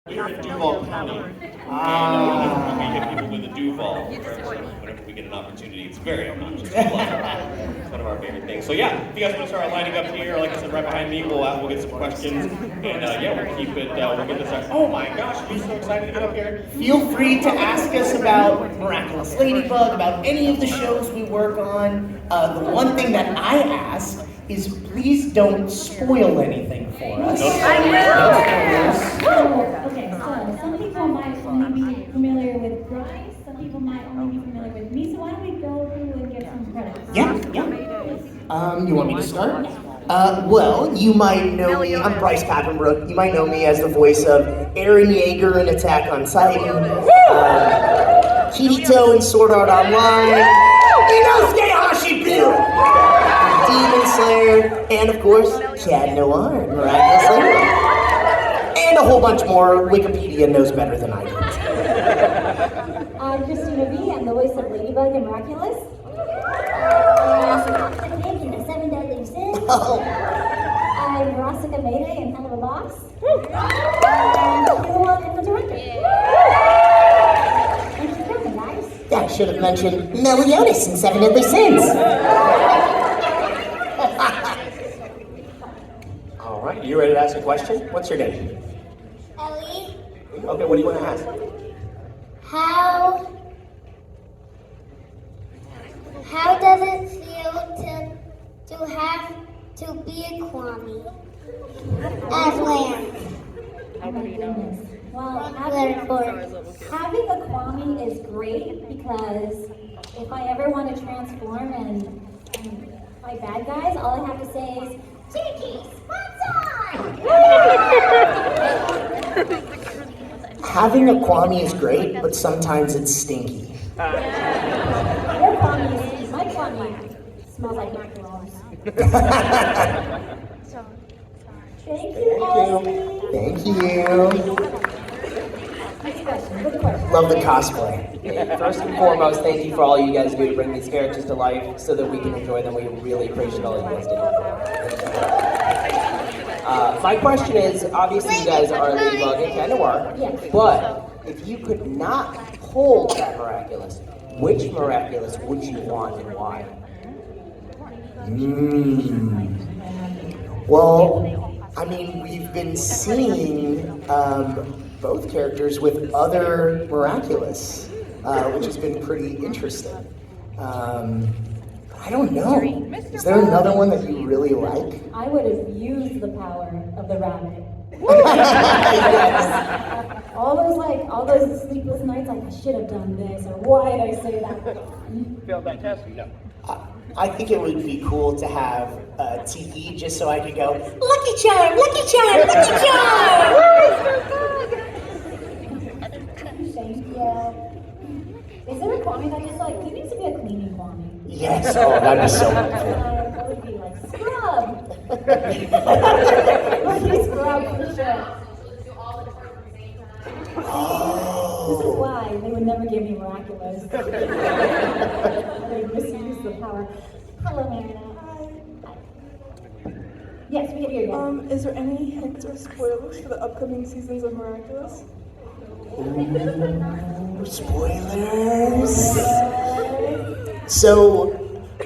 Duval County. We hit people with a Duval whenever we get an opportunity. It's very obnoxious. It's one of our favorite things. So yeah, if you guys want to start lining up here, like I said, right behind me, we'll get some questions, and yeah, we'll keep it. We'll get this out. Oh my gosh, I'm so excited to get up here. Feel free to ask us about Miraculous Ladybug, about any of the shows we work on. The one thing that I ask is please don't spoil anything for us. I will. Okay, so some people might only be familiar with Bryce, some people might only be familiar with me, so why don't we go through and give some credits? Yeah. You want me to start? Well, you might know me, I'm Bryce Papenbrook. You might know me as the voice of Eren Yeager in Attack on Titan, Kirito in Sword Art Online, Inosuke Hashibu, Demon Slayer, and of course, Chad Noir in Miraculous Ladybug. And a whole bunch more. Wikipedia knows better than I do. I'm Christina B. I'm the voice of Ladybug and Miraculous. I'm Nick in the Seven Deadly Sins. Oh. I'm Rasika Mayday in Hell of a Box. And you're the one in the director. Thanks for coming, guys. I should have mentioned Meliodas in Seven Deadly Sins. All right, you ready to ask a question? What's your name? Ellie, Okay, what do you want to ask? how does it feel to have to be a kwami as land? Oh my goodness. Well, Letter having a kwami is great because if I ever want to transform and fight bad guys, all I have to say is, Cheeky, sponsor! Having a kwami is great, but sometimes it's stinky. Your kwami is, my kwami smells like macarons. Thank you, Elsie. Thank you. Next question, good question. Love the cosplay. First and foremost, thank you for all you guys do to bring these characters to life so that we can enjoy them. We really appreciate all you guys do. My question is, obviously you guys are Ladybug and Noir, but if you could not hold that Miraculous, which Miraculous would you want and why? Well, I mean, we've been seeing both characters with other Miraculous, which has been pretty interesting. I don't know. Is there another one that you really like? I would have used the power of the rabbit. all those sleepless nights, like I should have done this, or why did I say that? Failed that test? No. I think it would be cool to have Tiki just so I could go, Lucky Charm, Lucky Charm, Lucky Charm! Thank you. Is there a kwami that just like, he needs to be a cleaning kwami? Yes, oh, that'd be so cool. That would be like, scrub! Lucky scrub for sure. This is why they would never give me Miraculous. They misuse the power. Hello, Marina. Hi. Yes, we can hear you. Is there any hints or spoilers for the upcoming seasons of Miraculous? Ooh, spoilers! So,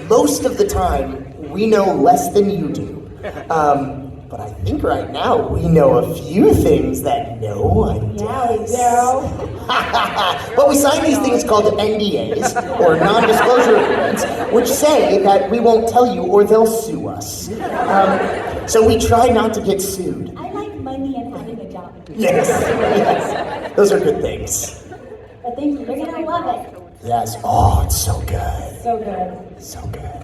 most of the time, we know less than you do. But I think right now we know a few things that no one does. Yeah, But we sign these things called NDAs, or non-disclosure agreements, which say that we won't tell you or they'll sue us. So we try not to get sued. I like money and having a job. Yes, yes. Those are good things. But thank you, you're gonna love it. Yes. Oh, it's so good. So good. So good.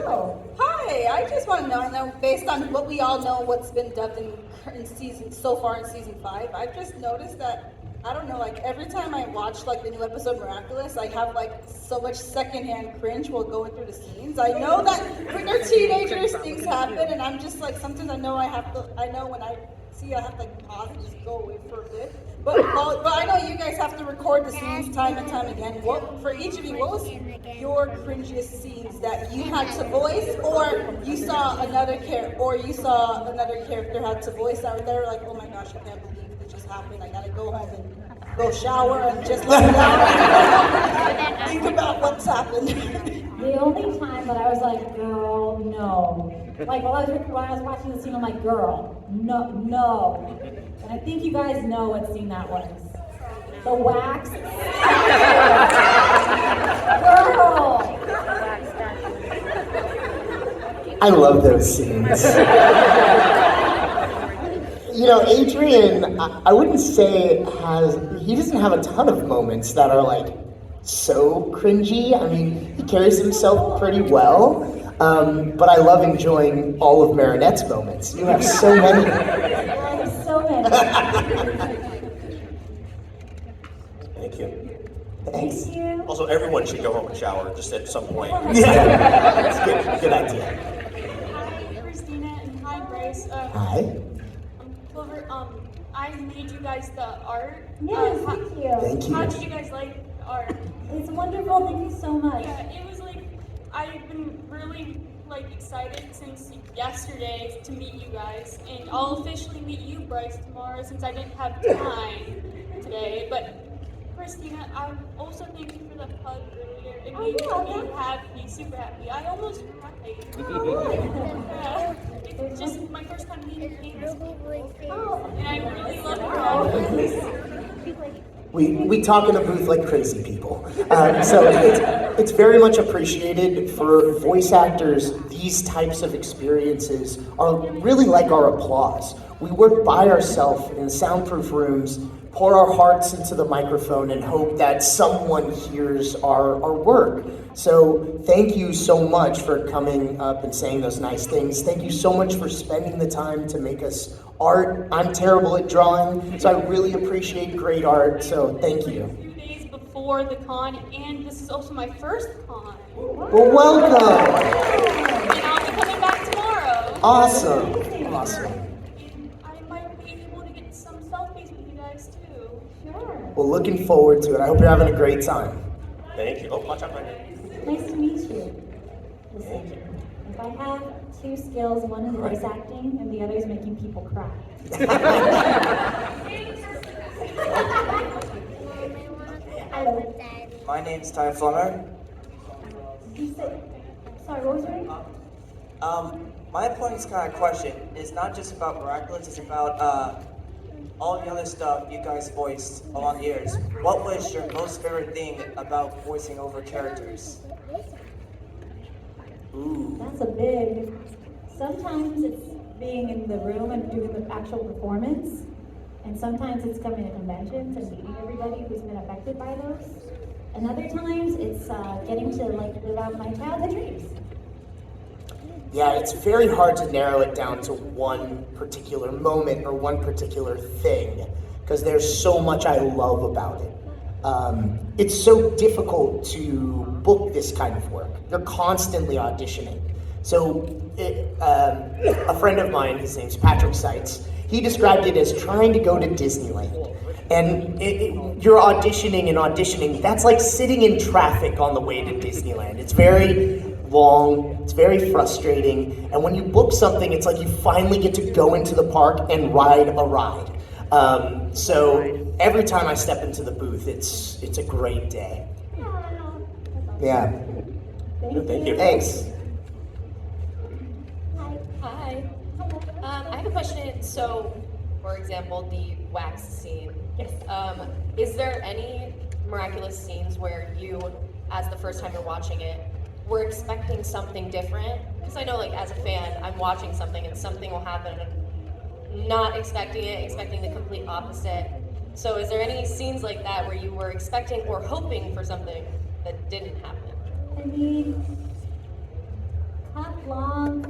Oh, Hi, I just want to know, based on what we all know, what's been dubbed in season so far in season 5, I've just noticed that, I don't know, like every time I watch like the new episode Miraculous, I have like so much secondhand cringe while going through the scenes. I know that when they're teenagers, things happen, and I'm just like, sometimes I know when I see I have to like pause and just go away for a bit. But I know you guys have to record the scenes time and time again. For each of you, what was your cringiest scenes that you had to voice, or you saw another character had to voice that were there like, oh my gosh, I can't believe it just happened. I gotta go home and go shower and just lay down. Think about what's happened. The only time that I was like, girl, no. Like when I was watching the scene, I'm like, girl, no. And I think you guys know what scene that was. The wax. Girl. I love those scenes. You know, Adrian, I wouldn't say he doesn't have a ton of moments that are like so cringy. I mean, he carries himself pretty well, but I love enjoying all of Marinette's moments. You have so many. There's so many. Thank you. Thanks. Thank you. Also, everyone should go home and shower just at some point. Yeah, that's good idea. Hi, Christina, and hi, Bryce. Hi. Clover, I made you guys the art. Yes, thank you. Thank you. How did you guys like the art? It's wonderful. Thank you so much. Yeah, it was like, I've been really excited since yesterday to meet you guys, and I'll officially meet you, Bryce, tomorrow since I didn't have time today. But Christina, I also thank you for the hug earlier. It made me happy, super happy. I almost cried. Yeah. It's just my first time meeting you, and I really love your We talk in a booth like crazy people. So it's very much appreciated. For voice actors, these types of experiences are really like our applause. We work by ourselves in soundproof rooms, pour our hearts into the microphone, and hope that someone hears our work. So thank you so much for coming up and saying those nice things. Thank you so much for spending the time to make us art. I'm terrible at drawing, so I really appreciate great art, so thank you. 2 days before the con, and this is also my first con. Well, welcome. And I'll be coming back tomorrow. Awesome. And I might be able to get some selfies with you guys too. Sure. Well, looking forward to it. I hope you're having a great time. Thank you. Oh, watch out, Brandon. Nice to meet you. Listen, if I have two skills, one is voice acting and the other is making people cry. My name's Ty Flummer. You said, sorry, what was your name? My point's kind of question is not just about Miraculous, it's about all the other stuff you guys voiced along the years. What was your most favorite thing about voicing over characters? Ooh. That's a big. Sometimes it's being in the room and doing the actual performance, and sometimes it's coming to conventions and meeting everybody who's been affected by those. And other times it's getting to live out my childhood dreams. Yeah, it's very hard to narrow it down to one particular moment or one particular thing, because there's so much I love about it. It's so difficult to book this kind of work. You're constantly auditioning. So a friend of mine, his name's Patrick Seitz, he described it as trying to go to Disneyland. And you're auditioning, that's like sitting in traffic on the way to Disneyland. It's very long, it's very frustrating, and when you book something, it's like you finally get to go into the park and ride a ride. So every time I step into the booth, it's a great day. Yeah. Thank you. Thanks. Hi. I have a question. So, for example, the wax scene. Yes. Is there any Miraculous scenes where you, as the first time you're watching it, were expecting something different? Because I know, as a fan, I'm watching something and something will happen and I'm not expecting it, expecting the complete opposite. So is there any scenes like that where you were expecting or hoping for something that didn't happen? I mean, Cut Long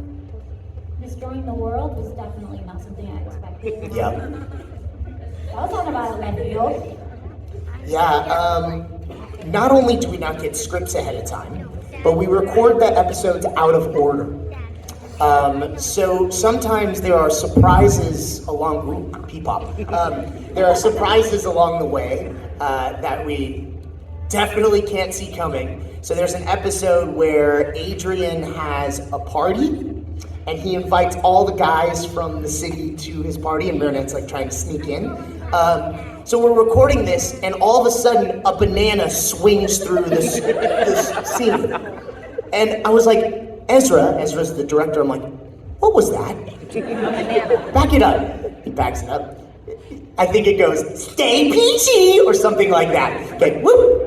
destroying the world was definitely not something I expected. Yeah. That was not about a left field. Yeah, not only do we not get scripts ahead of time, but we record the episodes out of order. So sometimes there are surprises along there are surprises along the way that we definitely can't see coming. So there's an episode where Adrian has a party and he invites all the guys from the city to his party, and Marinette's trying to sneak in. So we're recording this, and all of a sudden, a banana swings through this scene. And I was like, Ezra's the director, I'm like, what was that? Back it up. He backs it up. I think it goes, stay peachy, or something like that. Okay, whoop.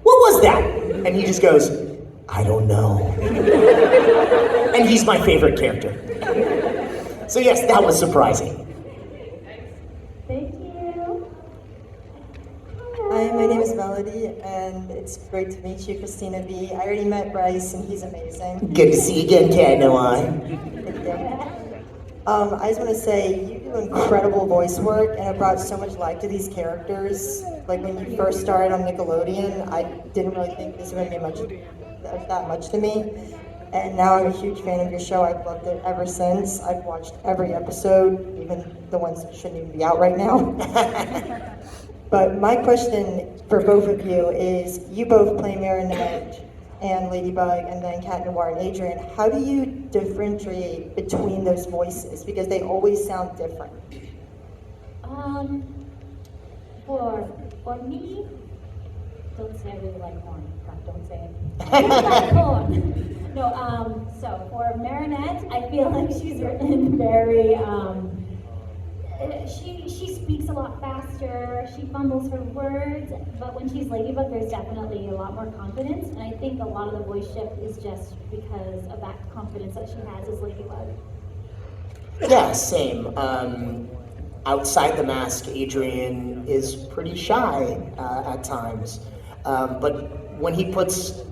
What was that? And he just goes, I don't know. And he's my favorite character. So yes, that was surprising. Thank you. Hi, my name is Melody, and it's great to meet you, Christina B. I already met Bryce, and he's amazing. Good to see you again, Kat Noir. Thank you. I just want to say, you do incredible voice work, and it brought so much life to these characters. Like, when you first started on Nickelodeon, I didn't really think this would be that much to me. And now I'm a huge fan of your show. I've loved it ever since. I've watched every episode, even the ones that shouldn't even be out right now. But my question for both of you is, you both play Marinette and Ladybug, and then Cat Noir and Adrian. How do you differentiate between those voices? Because they always sound different. For me, don't say I really like corn. God, don't say it. I really like corn. No, so for Marinette, I feel like she's written very, she speaks a lot faster, she fumbles her words, but when she's Ladybug, there's definitely a lot more confidence, and I think a lot of the voice shift is just because of that confidence that she has as Ladybug. Yeah, same. Outside the mask, Adrian is pretty shy at times, but when he puts,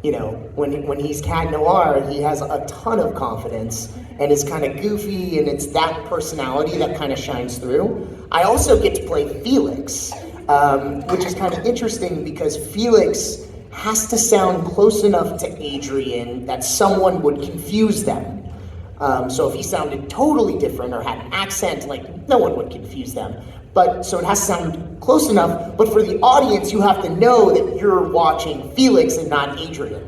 when he's Cat Noir, he has a ton of confidence and is kind of goofy, and it's that personality that kind of shines through. I also get to play Felix, which is kind of interesting because Felix has to sound close enough to Adrian that someone would confuse them. So if he sounded totally different or had an accent, like, no one would confuse them. But so it has to sound close enough, but for the audience, you have to know that you're watching Felix and not Adrian.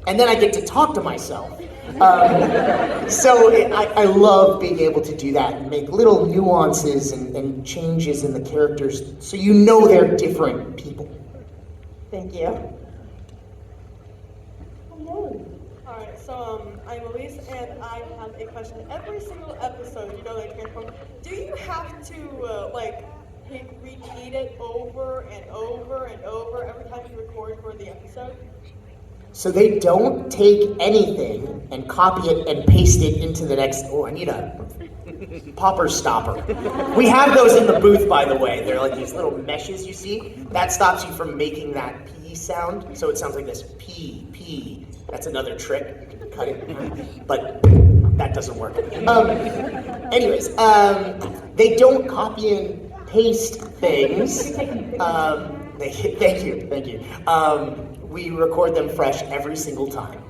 And then I get to talk to myself. So I love being able to do that and make little nuances and changes in the characters so you know they're different people. Thank you. Hello. Alright, so I'm Elise, and I have a question. Every single episode, that you're from, do you have to, repeat it over and over and over every time you record for the episode? So they don't take anything and copy it and paste it into the next, I need a popper stopper. We have those in the booth, by the way. They're like these little meshes you see. That stops you from making that P sound. So it sounds like this, P, P. That's another trick. You can cut it, but that doesn't work. Anyways, they don't copy and paste things. Thank you. We record them fresh every single time.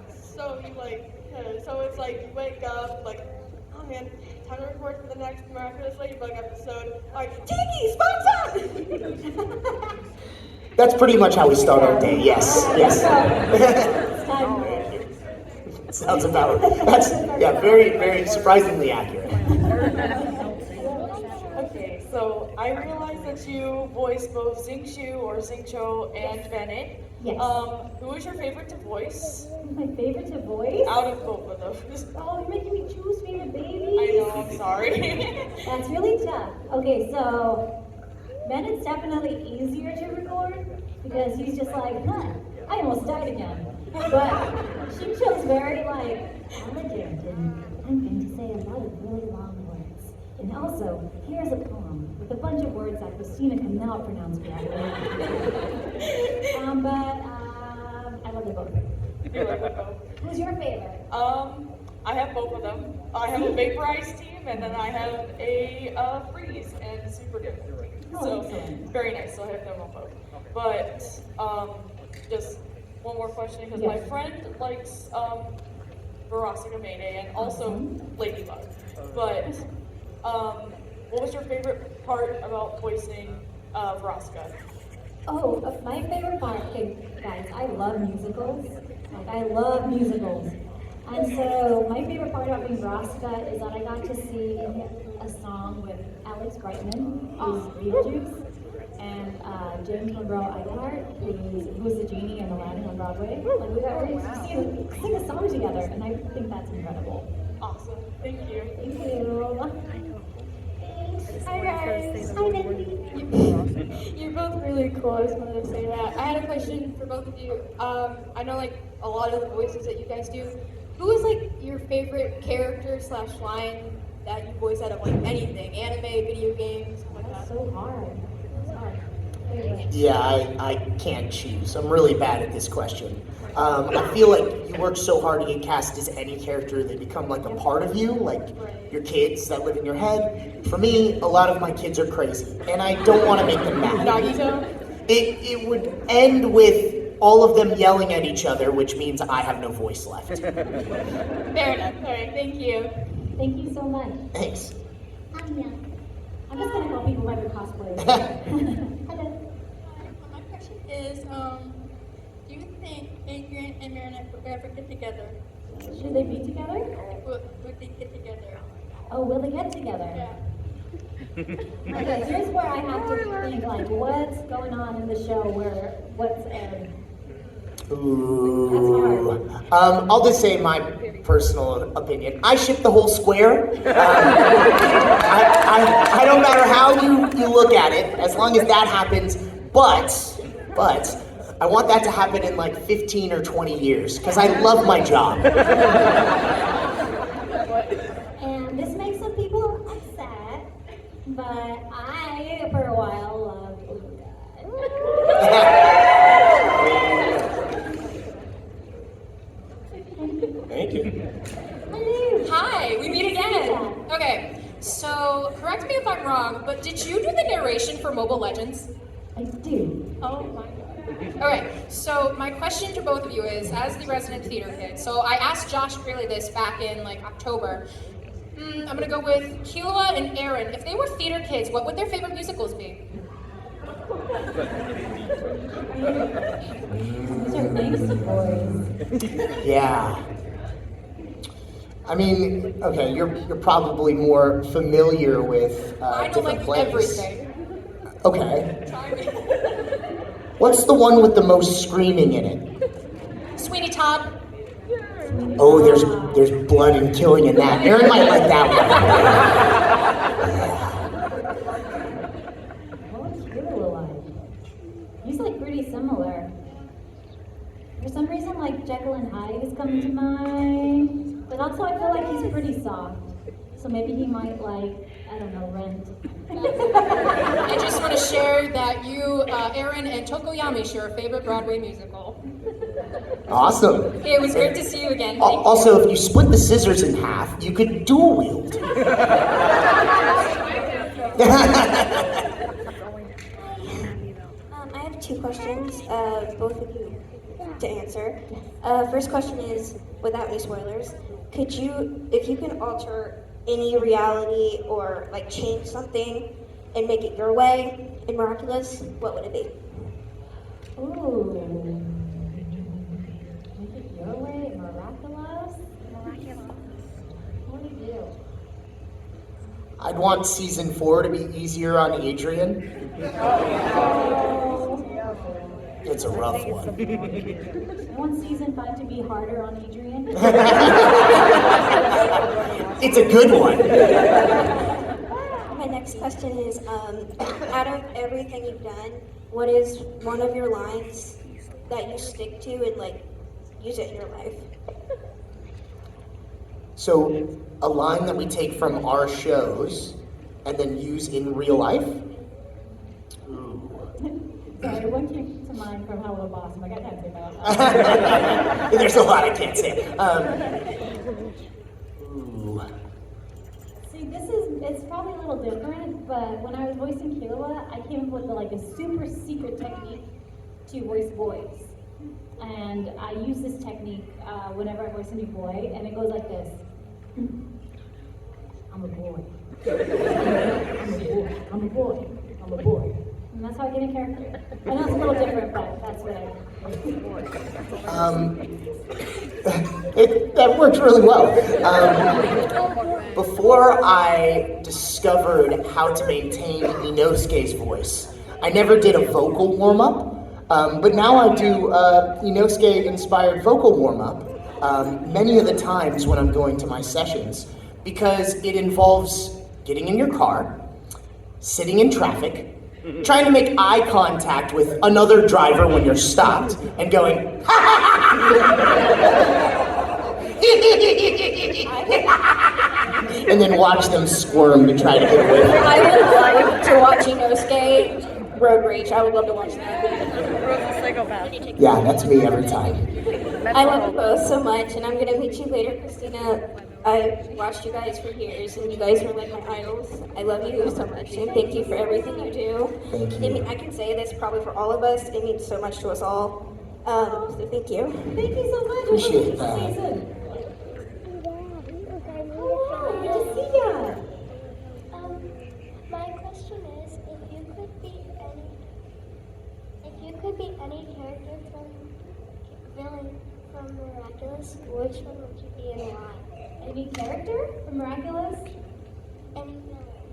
So so it's like you wake up, oh man, time to record for the next Miraculous Ladybug episode. Tiki, spot on! That's pretty much how we start our day, yes. Sounds about it. That's, very, very surprisingly accurate. Okay, so I realize that you voice both Xingqiu and Bennett. Yes. Who is your favorite to voice? My favorite to voice? Out of both of those. Oh, you're making me choose favorite babies. I know, I'm sorry. That's really tough. Okay, so Bennett's definitely easier to record because he's just like, I almost died again. But Xingqiu's very elegant, and I'm going to say a lot of really long words. And also, here's a poem with a bunch of words that Christina cannot pronounce correctly. I love them both. You love them both. Who's your favorite? I have both of them. I have a vaporized team, and then I have a freeze and super good. So very nice. So I have them on both. But just one more question, because my friend likes Veronica Mayday and also Ladybug. But what was your favorite part about voicing Veronica? Oh, my favorite part, okay, guys, I love musicals. I love musicals. And so my favorite part about being Veronica is that I got to sing a song along with Alex Brightman, who's Beetlejuice, and James Monroe Iglehart, who's the genie in Aladdin on Broadway. Like we've sing a song together, and I think that's incredible. Awesome. Thank you. Thank you. Hi guys. Hi, Nikki. You're both really cool. I just wanted to say that. I had a question for both of you. I know like a lot of the voices that you guys do. Who is like your favorite character / line that you voice out of like anything, anime, video games, stuff like that? So hard. It's hard. Yeah, I can't choose. I'm really bad at this question. I feel like you work so hard to get cast as any character, they become like a part of you, like your kids that live in your head. For me, a lot of my kids are crazy, and I don't want to make them mad. It would end with all of them yelling at each other, which means I have no voice left. Fair enough. All right. Thank you. Thank you so much. Thanks. I'm just gonna help people buy their cosplays. Hello. My question is, do you think Adrian and Marinette will ever get together? Should they be together? Would they get together? Oh, will they get together? Yeah. Okay, here's where I have to think, like, what's going on in the show what's airing? Ooh. I'll just say my personal opinion. I ship the whole square. I don't matter how you look at it, as long as that happens. But I want that to happen in like 15 or 20 years, because I love my job. And this makes some people upset, but I, for a while, loved Thank you. Hello. Hi, we meet again. Okay, so correct me if I'm wrong, but did you do the narration for Mobile Legends? I do. Oh my god. Okay, so my question to both of you is, as the resident theater kid, so I asked Josh Greeley this back in like October. I'm gonna go with Kila and Aaron. If they were theater kids, what would their favorite musicals be? These are nice boys. Yeah. I mean, okay, you're probably more familiar with I know different like plays. everything. Okay. Try me. What's the one with the most screaming in it? Sweeney Todd. Oh, there's blood and killing in that. Aaron might like that What was Kilo like? He's like pretty similar. For some reason, like Jekyll and Hyde is coming to mind, but also I feel like he's pretty soft. So maybe he might like, I don't know, Rent. I just want to share that you, Aaron, and Tokoyami share a favorite Broadway musical. Awesome. It was great to see you again. Also, if you split the scissors in half, you could dual wield. I have two questions, both of you to answer. First question is, without any spoilers, could you, if you can alter any reality or like change something and make it your way in Miraculous, what would it be? Ooh. Make it your way, Miraculous? What do you do? I'd want season 4 to be easier on Adrian. It's a rough one. I want season 5 to be harder on Adrian. It's a good one. My next question is, out of everything you've done, what is one of your lines that you stick to and like use it in your life? So, a line that we take from our shows and then use in real life? Sorry, one came to mind from Hello Boss. I'm like, I can't say that. There's a lot I can't say. See, it's probably a little different, but when I was voicing Kayla, I came up with like a super secret technique to voice boys. And I use this technique whenever I voice a new boy, and it goes like this. I'm a boy. I'm a boy. I'm a boy. I'm a boy. And that's how I get a character. I know it's a little different, but that's what That works really well. Before I discovered how to maintain Inosuke's voice, I never did a vocal warm-up, but now I do Inosuke-inspired vocal warm-up many of the times when I'm going to my sessions, because it involves getting in your car, sitting in traffic, trying to make eye contact with another driver when you're stopped, and going, and then watch them squirm to try to get away from it. I would love to watch Inosuke road rage. I would love to watch that. Yeah, that's me every time. I love you both so much, and I'm gonna meet you later, Christina. I've watched you guys for years, and you guys are like my idols. I love you so much, and thank you for everything you do. Thank you. I can say this probably for all of us. It means so much to us all. So thank you. Thank you so much. Appreciate that. Good to see ya. My question is, if you could be any character from Miraculous, which one would you be and why? Any character from Miraculous? Any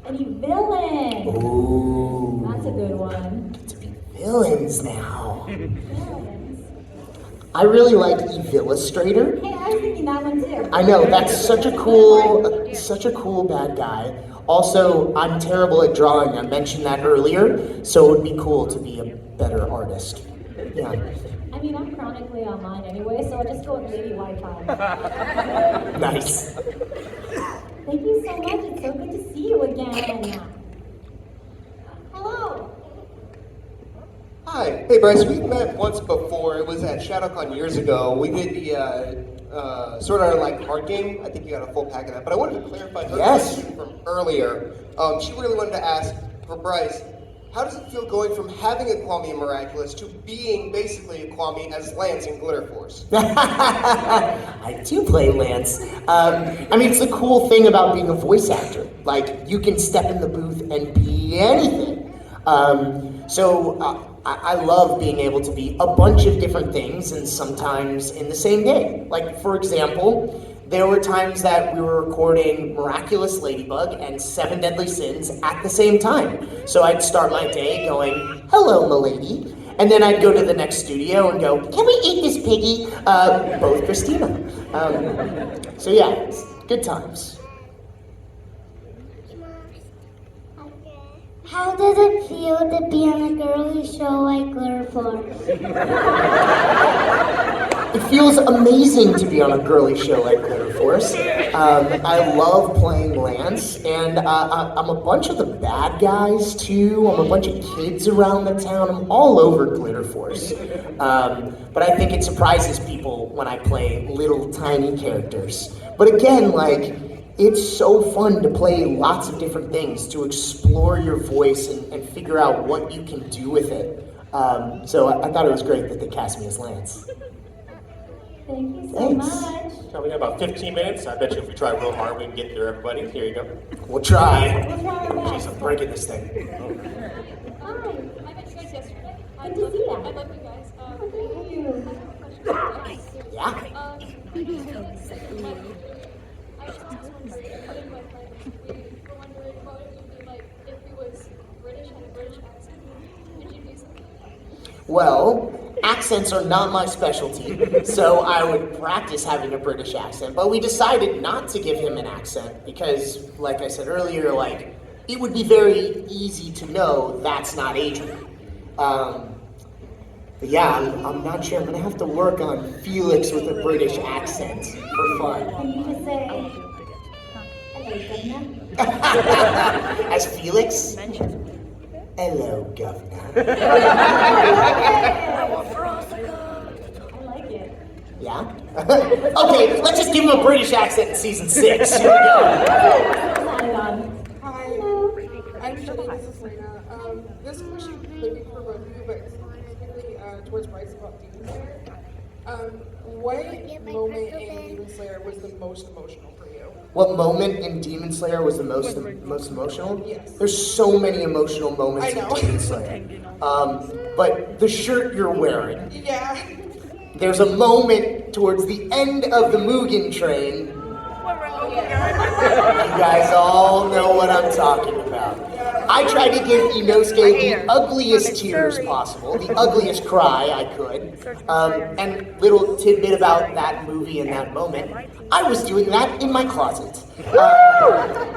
Any villain? Ooh. That's a good one. To be villains now. Villains. I really like Illustrator. Hey, I was thinking that one too. I know, that's such a cool bad guy. Also, I'm terrible at drawing. I mentioned that earlier, so it would be cool to be a better artist. Yeah. I mean, I'm chronically online anyway, so I'll just go with Lady Wi-Fi. Nice. Thank you so much. It's so good to see you again. Hello. Hi. Hey, Bryce. We met once before. It was at ShadowCon years ago. We did the Sword Art Online card game. I think you got a full pack of that. But I wanted to clarify her question from earlier. She really wanted to ask for Bryce, how does it feel going from having a Kwami in Miraculous to being basically a Kwami as Lance in Glitter Force? I do play Lance. I mean, it's the cool thing about being a voice actor. Like, you can step in the booth and be anything. I love being able to be a bunch of different things, and sometimes in the same day. Like, for example, there were times that we were recording Miraculous, Ladybug, and 7 Deadly Sins at the same time. So I'd start my day going, "Hello, m'lady," and then I'd go to the next studio and go, "Can we eat this piggy?" Both Christina. So yeah, it's good times. How does it feel to be on a girly show like Glitter Force? It feels amazing to be on a girly show like Glitter Force. I love playing Lance, and I'm a bunch of the bad guys too. I'm a bunch of kids around the town. I'm all over Glitter Force. But I think it surprises people when I play little tiny characters. But again, like, it's so fun to play lots of different things, to explore your voice and figure out what you can do with it. So I thought it was great that they cast me as Lance. Thank you so Thanks. much. So we got about 15 minutes. I bet you if we try real hard, we can get through everybody. Here you go. We'll try. We'll try our best. Jeez, I'm breaking this thing. Hi. I met you guys yesterday. Good to see ya. I love you guys. Thank you. Yeah. I was wondering what it would be like if he was British, had a British accent. Would you do something like that? Well, accents are not my specialty, so I would practice having a British accent. But we decided not to give him an accent because, like I said earlier, like, it would be very easy to know that's not Adrian. But yeah, I'm not sure. I'm gonna have to work on Felix with a British accent for fun. Can you just say, hello, Governor? As Felix? Hello, Governor. I like it. Yeah? Okay, let's just give him a British accent in season 6. Here we go. Hi, I'm Jenny, this is Lena. This question could be for both of you, but specifically towards Bryce about Demon Slayer. What moment in Demon Slayer was the most emotional for you? what moment in Demon Slayer was the most emotional? Yes. There's so many emotional moments in Demon Slayer. But the shirt you're wearing. Yeah. There's a moment towards the end of the Mugen Train. You guys all know what I'm talking about. I tried to give Inosuke the ugliest tears possible, the ugliest cry I could. And little tidbit about that movie and that moment, I was doing that in my closet.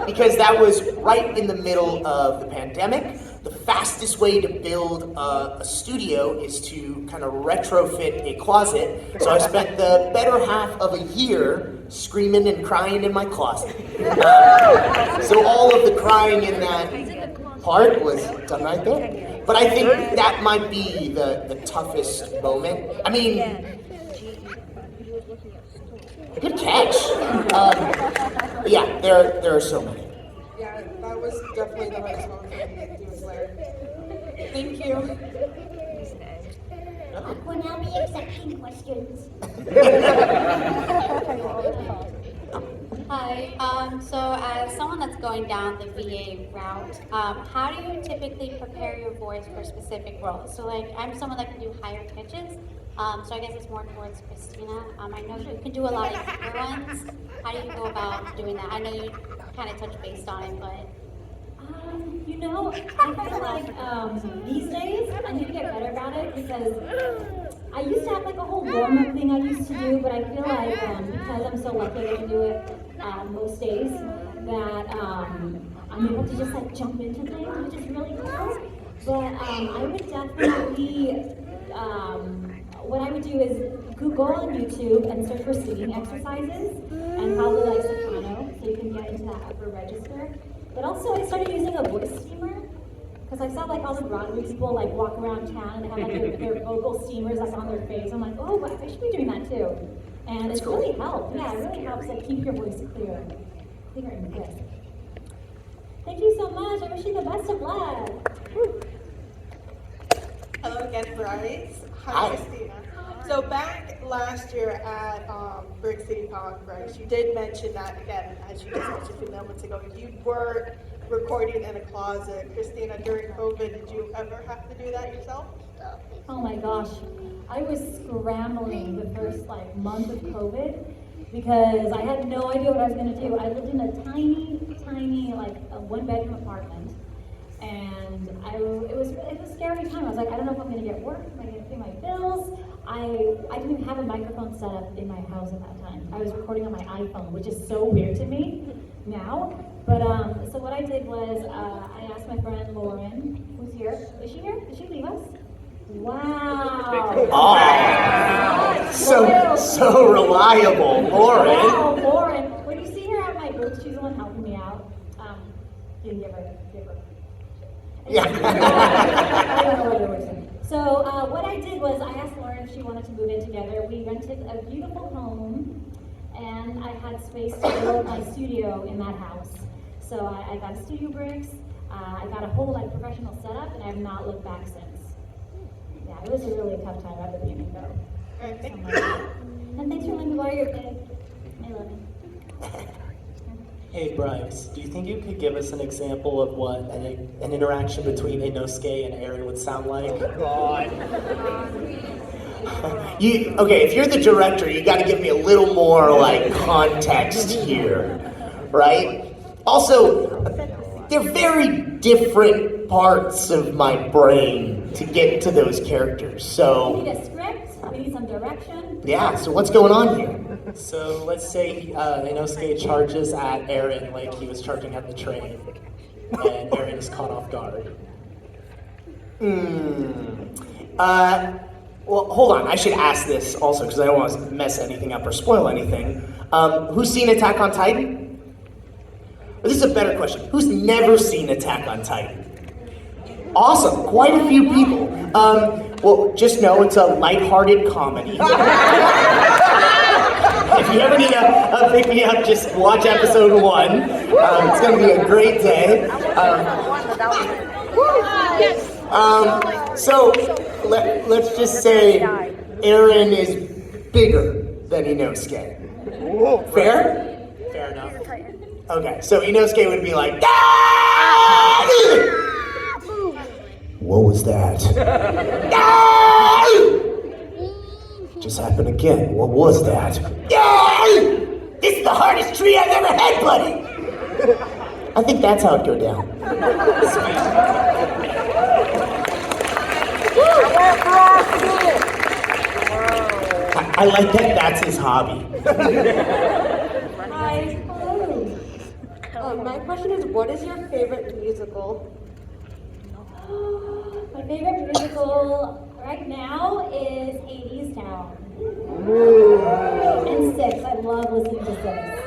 Because that was right in the middle of the pandemic. The fastest way to build a studio is to kind of retrofit a closet. So I spent the better half of a year screaming and crying in my closet. So all of the crying in that part was done right there. But I think that might be the toughest moment. I mean, good catch. Yeah, there are so many. Yeah, that was definitely the hardest moment for me, Demon Slayer. Thank you. We'll now be accepting questions. Hi. So as someone that's going down the VA route, how do you typically prepare your voice for specific roles? So like, I'm someone that can do higher pitches. So I guess it's more towards Christina. I know you can do a lot of deeper ones. How do you go about doing that? I know you kind of touched base on it, but you know, I feel like these days I need to get better about it because I used to have like a whole warm-up thing I used to do, but I feel like because I'm so lucky I can do it most days, that I'm able to just like jump into things, which is really cool. But I would definitely, what I would do is go on YouTube and search for singing exercises and probably like soprano, so you can get into that upper register. But also I started using a voice steamer, because I saw like all the Broadway people like walk around town and they have like their vocal steamers like on their face. I'm like, oh, but I should be doing that too. And it's really helped. Yeah, it really helps like keep your voice clear and crisp. Thank you so much. I wish you the best of luck. Hello again, Bryce. Hi, Christina. So back last year at Brick City Conference, you did mention that, again, as you just mentioned a few moments ago, you were recording in a closet. Christina, during COVID, did you ever have to do that yourself? Oh my gosh. I was scrambling the first like month of COVID because I had no idea what I was going to do. I lived in a tiny like a one-bedroom apartment. And it was a scary time. I was like, I don't know if I'm going to get work, if I'm going to pay my bills. I didn't even have a microphone set up in my house at that time. I was recording on my iPhone, which is so weird to me now. But so what I did was I asked my friend Lauren, who's here. Is she here? Did she leave us? Wow. Oh, so reliable, Lauren. Wow, Lauren. When you see her at my booth, she's the one helping me out. You can give her. Yeah. I don't know what it was. So what I did was I asked Lauren if she wanted to move in together. We rented a beautiful home, and I had space to build my studio in that house. So I got studio bricks. I got a whole like professional setup, and I have not looked back since. Yeah, it was a really tough time at the beginning, though. And thanks for letting me borrow your pig. I love it. Hey Bryce, do you think you could give us an example of what an interaction between Inosuke and Aaron would sound like? Oh God. Okay, if you're the director, you got to give me a little more like context here, right? Also, they're very different parts of my brain to get to those characters. So We need a script. We need some direction. yeah. So what's going on here? So let's say Inosuke charges at Aaron like he was charging at the train, and Aaron is caught off guard. Well, hold on. I should ask this also because I don't want to mess anything up or spoil anything. Who's seen Attack on Titan? Or this is a better question. Who's never seen Attack on Titan? Awesome. Quite a few people. Well, just know it's a lighthearted comedy. If you ever need a pick-me-up, just watch episode 1. It's going to be a great day. So let's just say Aaron is bigger than Inosuke. Fair? Fair enough. Okay, so Inosuke would be like, "Ah!" What was that? Ah! Just happened again. What was that? Ah! This is the hardest tree I've ever had, buddy. I think that's how it go down. I like that that's his hobby. Hi. My question is, what is your favorite musical? My favorite musical right now is 80s Town. And Six. I love listening to Six.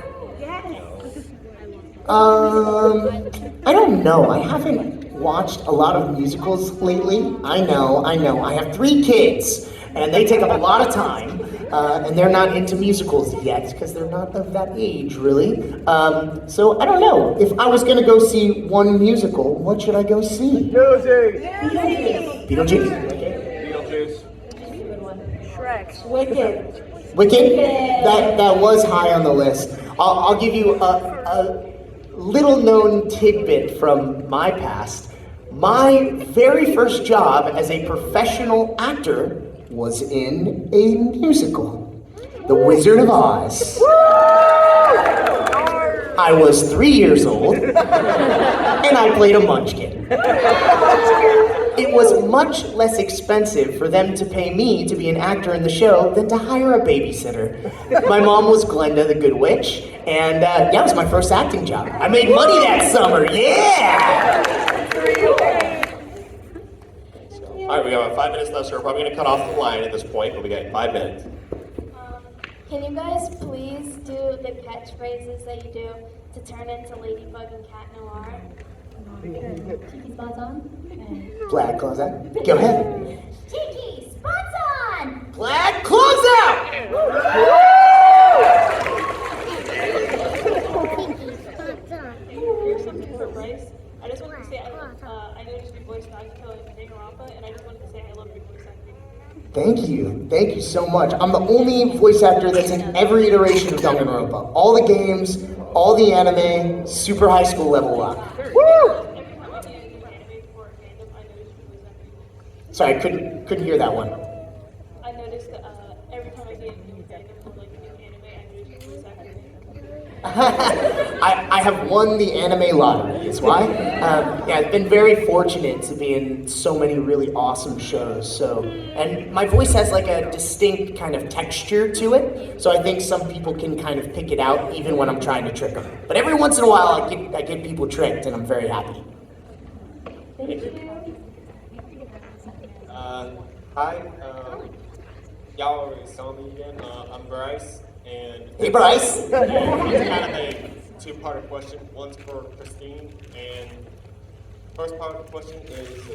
I don't know. I haven't watched a lot of musicals lately. I know. I have 3 kids, and they take up a lot of time, and they're not into musicals yet because they're not of that age, really. So I don't know. If I was going to go see one musical, what should I go see? Beetlejuice. Beetlejuice. Shrek. Wicked. Wicked? That was high on the list. I'll give you a little known tidbit from my past. My very first job as a professional actor was in a musical, The Wizard of Oz. I was 3 years old, and I played a munchkin. It was much less expensive for them to pay me to be an actor in the show than to hire a babysitter. My mom was Glenda the Good Witch, and yeah, it was my first acting job. I made money that summer, yeah! All right, we have 5 minutes left, so we're probably going to cut off the line at this point, but we got 5 minutes. Can you guys please do the catchphrases that you do to turn into Ladybug and Cat Noir? Cheeky spots on. Black close out. Go ahead. Cheeky spots on. Black close out! Here's something for Bryce. I just wanted to say I noticed your voice Nagito and Danganronpa, and I just wanted to say I love your voice acting. Thank you so much. I'm the only voice actor that's in every iteration of Danganronpa. All the games, all the anime, super high school level up. Woo! Sorry, I couldn't hear that one. I noticed that every time I see a new fandom or like a new anime, I notice your voice acting. I have won the anime lottery, is why. Yeah, I've been very fortunate to be in so many really awesome shows. And my voice has like a distinct kind of texture to it, so I think some people can kind of pick it out even when I'm trying to trick them. But every once in a while, I get people tricked, and I'm very happy. Thank you. Hi, y'all already saw me again. I'm Bryce, and hey, Bryce. It's kind of a two-part question. One's for Christine, and first part of the question is,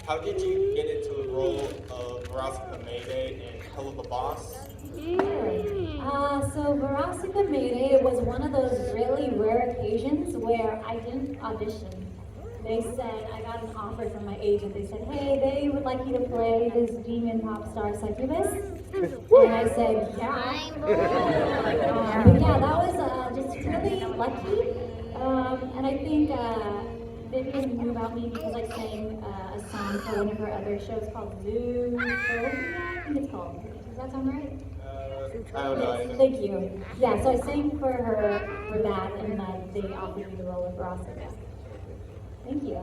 how did you get into the role of Verasika Mayday in Hell of a Boss? So Verasika Mayday was one of those really rare occasions where I didn't audition. They said, I got an offer from my agent. They said, hey, they would like you to play this demon pop star succubus. And I said, yeah. But yeah, that was just really lucky. And I think Vivian knew about me because I sang a song for one of her other shows called Zoo. I think it's called. Does that sound right? I don't know. Thank you. Yeah, so I sang for her for that, and they offered me the role of Verasika. Thank you.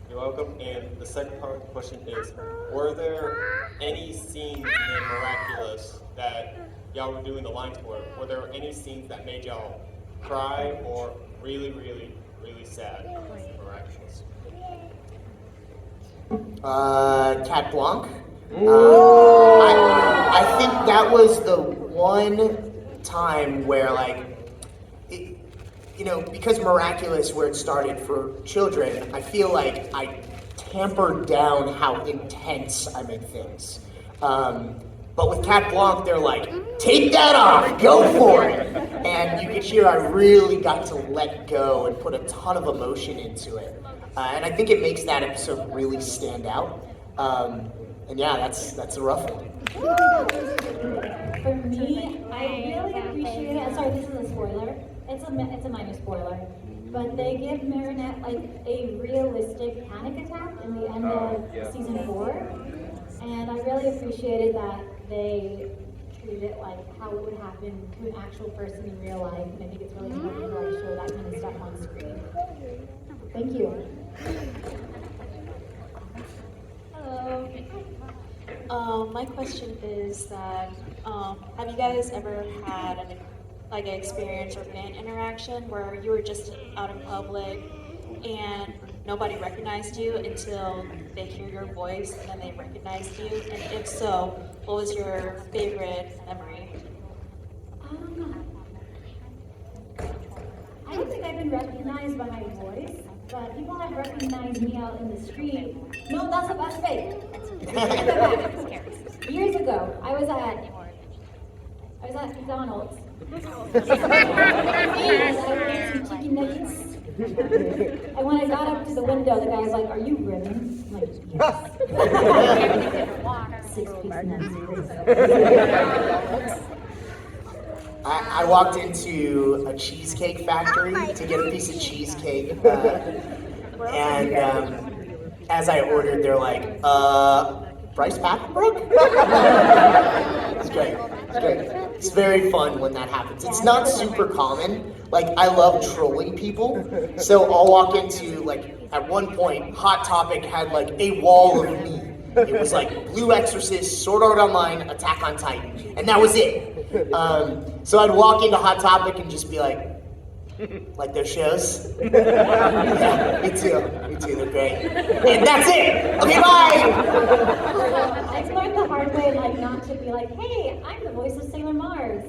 You're welcome. And the second part of the question is, were there any scenes in Miraculous that y'all were doing the lines for? Were there any scenes that made y'all cry or really, really, really sad in Miraculous? Cat Blanc. I think that was the one time where, like, because Miraculous, where it started for children, I feel like I tampered down how intense I make things. But with Cat Blanc, they're like, take that off, go for it. And you could hear I really got to let go and put a ton of emotion into it. And I think it makes that episode really stand out. And yeah, that's a rough one. For me, I really appreciate it. Sorry, this is a spoiler. It it's a minor spoiler, but they give Marinette like a realistic panic attack in the end of season 4, and I really appreciated that they treated it like how it would happen to an actual person in real life, and I think it's really important to like show that kind of stuff on screen. Thank you. Hello. My question is that have you guys ever had an experience or fan interaction where you were just out in public and nobody recognized you until they hear your voice and then they recognized you? And if so, what was your favorite memory? I don't think I've been recognized by my voice, but people have recognized me out in the street. No, that's fake. Years ago, I was at McDonald's. And I wanted some chicken nuggets. And when I got up to the window, the guy was like, "Are you ribbon?" I'm like, "Yes." 6-piece nuggets. I walked into a cheesecake factory to get a piece of cheesecake, and as I ordered, they're like, Bryce Papenbrook? It's great. It's great. It's very fun when that happens. It's not super common. Like, I love trolling people, so I'll walk into, like, at one point, Hot Topic had, like, a wall of me. It was like Blue Exorcist, Sword Art Online, Attack on Titan, and that was it. So I'd walk into Hot Topic and just be like their shows? Yeah, me too, they're great. And that's it! Okay, bye! I learned the hard way, like, not to be like, "Hey, I'm the voice of Sailor Mars."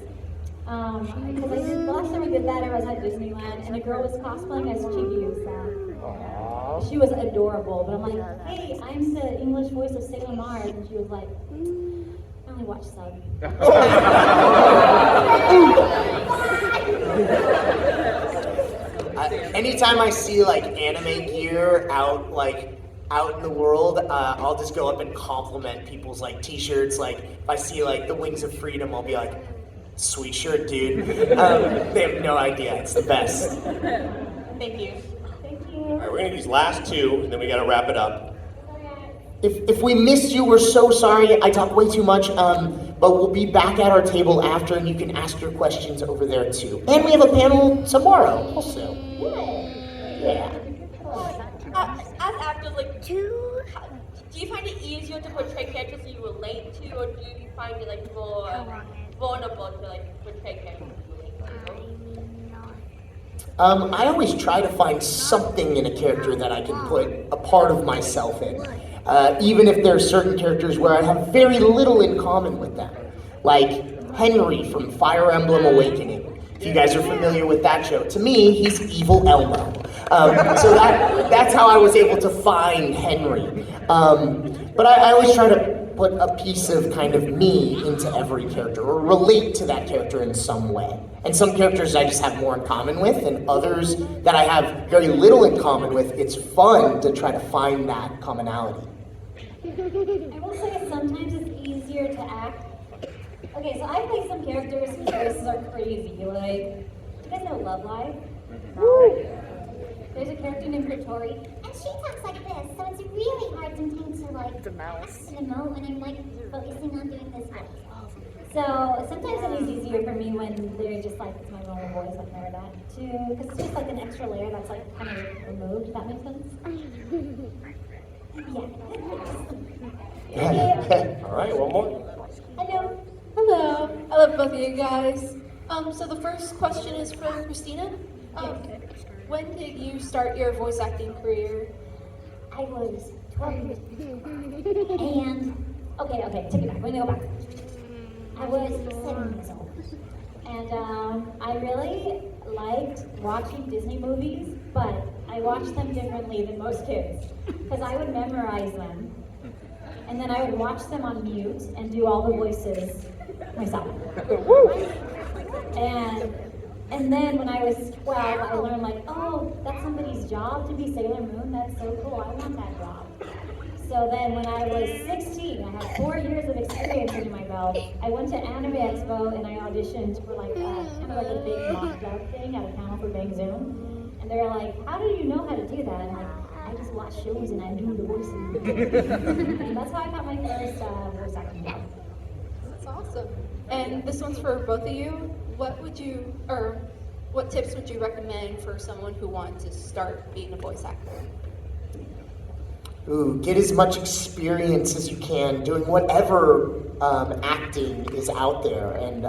Because the last time I did that, I was at Disneyland, and a girl was cosplaying as Chibiusa. She was adorable, but I'm like, "Hey, I'm the English voice of Sailor Mars," and she was like, "I only watch sub." Anytime I see like anime gear out in the world, I'll just go up and compliment people's like t-shirts. Like if I see like the Wings of Freedom, I'll be like, "Sweet shirt, dude." They have no idea. It's the best. Thank you. All right, we're gonna do these last two, and then we gotta wrap it up. If we missed you, we're so sorry. I talk way too much, but we'll be back at our table after, and you can ask your questions over there too. And we have a panel tomorrow also. Yeah. As actors, like, do you find it easier to portray characters you relate to, or do you find it like more vulnerable to like portray characters you relate to? I always try to find something in a character that I can put a part of myself in. Even if there are certain characters where I have very little in common with them. Like Henry from Fire Emblem Awakening. If you guys are familiar with that show. To me, he's evil Elmo. So that's how I was able to find Henry. But I always try to put a piece of kind of me into every character, or relate to that character in some way. And some characters I just have more in common with, and others that I have very little in common with, it's fun to try to find that commonality. I will say sometimes it's easier to act. Okay, so I play some characters whose voices are crazy. Like, do you guys know Love Live? There's a character named Tori, and she talks like this, so it's really hard sometimes to like emote when I'm like focusing on doing this voice. So sometimes it is easier for me when they're just like, it's my normal voice, like Meredith, too, because it's just like an extra layer that's like kind of removed, if that makes sense. Yeah. All right, one more. Hello. Hello. I love both of you guys. So the first question is from Christina. When did you start your voice acting career? I was 12 years old. And, okay, take it back. We're gonna go back. I was 7 years old. And I really liked watching Disney movies, but I watched them differently than most kids. Because I would memorize them, and then I would watch them on mute and do all the voices myself. And then when I was 12, I learned like, oh, that's somebody's job to be Sailor Moon. That's so cool. I want that job. So So then when I was 16, I had 4 years of experience under my belt. I went to Anime Expo and I auditioned for like kind of like a big mock dub thing at a panel for Bang Zoom. And they're like, how do you know how to do that? And I'm like, I just watch shows and I do the voices. And that's how I got my first voice acting job. That's awesome. And this one's for both of you. What tips would you recommend for someone who wants to start being a voice actor? Ooh, get as much experience as you can doing whatever acting is out there and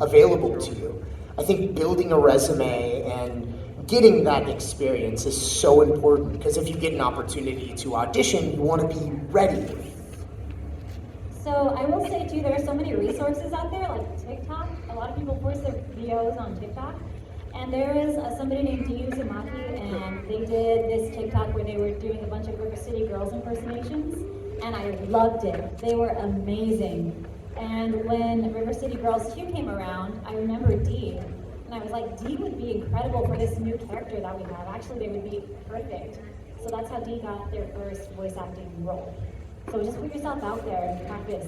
available to you. I think building a resume and getting that experience is so important because if you get an opportunity to audition, you want to be ready. So I will say too, there are so many resources out there, like TikTok. A lot of people post their videos on TikTok. And there is somebody named Diyu Zamaki, and they did this TikTok where they were doing a bunch of River City Girls impersonations, and I loved it. They were amazing. And when River City Girls 2 came around, I remember Dee, and I was like, Dee would be incredible for this new character that we have. Actually, they would be perfect. So that's how Dee got their first voice acting role. So just put yourself out there and practice.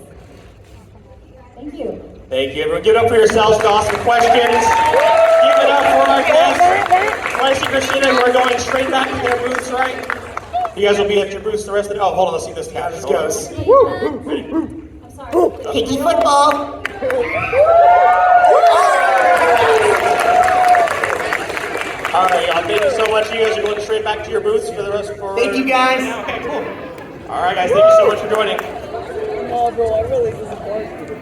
Thank you. Thank you, everyone. Give it up for yourselves to ask some questions. Give it up for our guests, Bryce and Christina, who are going straight back to their booths, right? You guys will be at your booths the rest of the... Oh, hold on, let's see this couch. Let's go. I'm sorry. Hickey football. All right, y'all. Thank you so much. You guys are going straight back to your booths for the rest of the... Thank you, guys. Okay, cool. All right, guys. Thank you so much for joining. Oh, bro, I really disappointed.